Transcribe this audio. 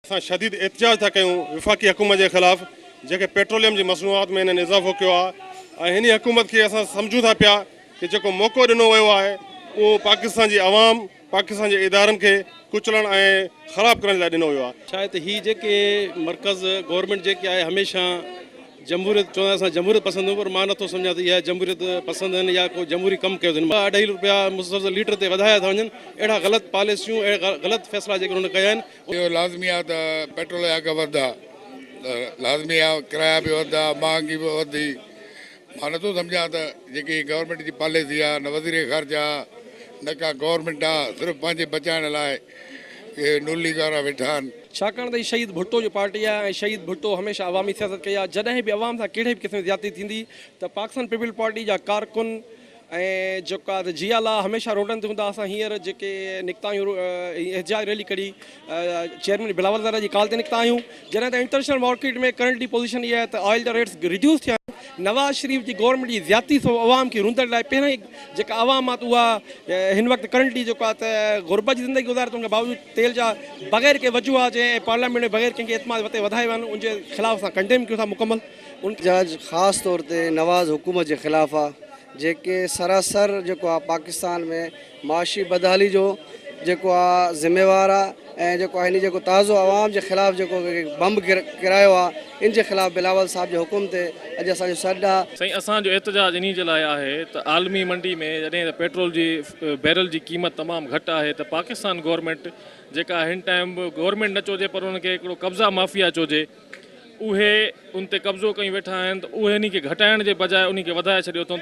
असां शदीद एहतजाज था कयूं वफ़ाक़ी हुकूमत के ख़िलाफ़ जेके पेट्रोलियम जी मसनूआत में इन्हनि इज़ाफ़ो कयो आहे ऐं हिन हुकूमत खे असां सम्झूं था पिया कि जेको मौक़ो ॾिनो वियो आहे उहो पाकिस्तान जी आवाम पाकिस्तान जे इदारनि खे कुचलण ऐं ख़राब करण लाइ ॾिनो वियो आहे। शायद ही जेके मरकज़ गवर्नमेंट जेके आहे हमेशा जमहूरियत चवंदा असां जमहूरियत पसंद पर मां नथो सम्झां त इहा जमहूरियत पसंदि आहिनि या को जमहूरी कमु कयो अथनि। 2.5 रुपया मुसलसल लीटर ते वधाया था वञनि। अहिड़ा ग़लति पॉलिसियूं ग़लति फ़ैसिला जेके हुन कया आहिनि। इहो लाज़मी आहे त पेट्रोल जा अघु वधा लाज़मी आहे, किराया बि वधा, महांगी बि वधी। मां नथो सम्झां त जेकी गवर्नमेंट जी पॉलिसी आहे न वज़ीर ख़र्च आहे न का गवर्नमेंट आहे, सिर्फ़ु पंहिंजे बचाइण लाइ इहे नुली वारा वेठा आहिनि। छाकाणि त ही शहीद भुट्टो जो पार्टी आहे ऐं शहीद भुट्टो हमेशह अवामी सियासत कई आहे। जॾहिं बि अवाम सां कहिड़े बि क़िस्म जी ज़्यादती थींदी त पाकिस्तान पीपल पार्टी जा कारकुन ऐं जेका जियाला हमेशह रोडनि ते हूंदा। असां हींअर जेके निकिता आहियूं एहतजाज रैली कढी चेयरमैन बिलावल ज़रा जी कॉल ते निकिता आहियूं। जॾहिं त इंटरनेशनल मार्केट में करंटली पोजीशन इहा आहे त ऑयल जा रेट्स रिड्यूस थिया आहिनि। नवाज़ शरीफ़ जी गवर्नमेंट जी ज़्यादती सो अवाम खे रूंदड़ लाइ पहिरियों ई जेका आवाम आहे त उहा हिन वक़्तु करंटली जेको आहे त गुरबत जी ज़िंदगी गुज़ारे त उनखे बावजूद तेल जा बग़ैर के वजूहात जे पार्लियामेंट में बग़ैर कंहिंखे एतमाद वते वधाए वञनि उनजे ख़िलाफ़ असां कंडेम कयूं था मुकमल। जज ख़ासि तौर ते नवाज़ हुकूमत जे ख़िलाफ़ आहे जेके सरासर जेको आहे पाकिस्तान में माशी बदहाली जो जेको आहे ज़िम्मेवार आहे ऐं जेको आहे हिन जेको ताज़ो आवाम जे ख़िलाफ़ु जेको बम किरायो आहे इन जे ख़िलाफ़ु बिलावल साहब जे हुकुम ते अॼु असांजो सॾु आहे। साईं असांजो एहतजाज इन जे लाइ आहे त आलमी मंडी में जॾहिं त पेट्रोल जी बैरल जी क़ीमत तमामु घटि आहे त पाकिस्तान गवर्नमेंट जेका हिन टाइम गवर्नमेंट न चइजे पर उनखे हिकिड़ो कब्ज़ा माफ़िया चइजे उहे उन ते कब्ज़ो कई वेठा आहिनि त उहे इन खे घटाइण जे बजाए उन खे वधाए छॾियो अथऊं।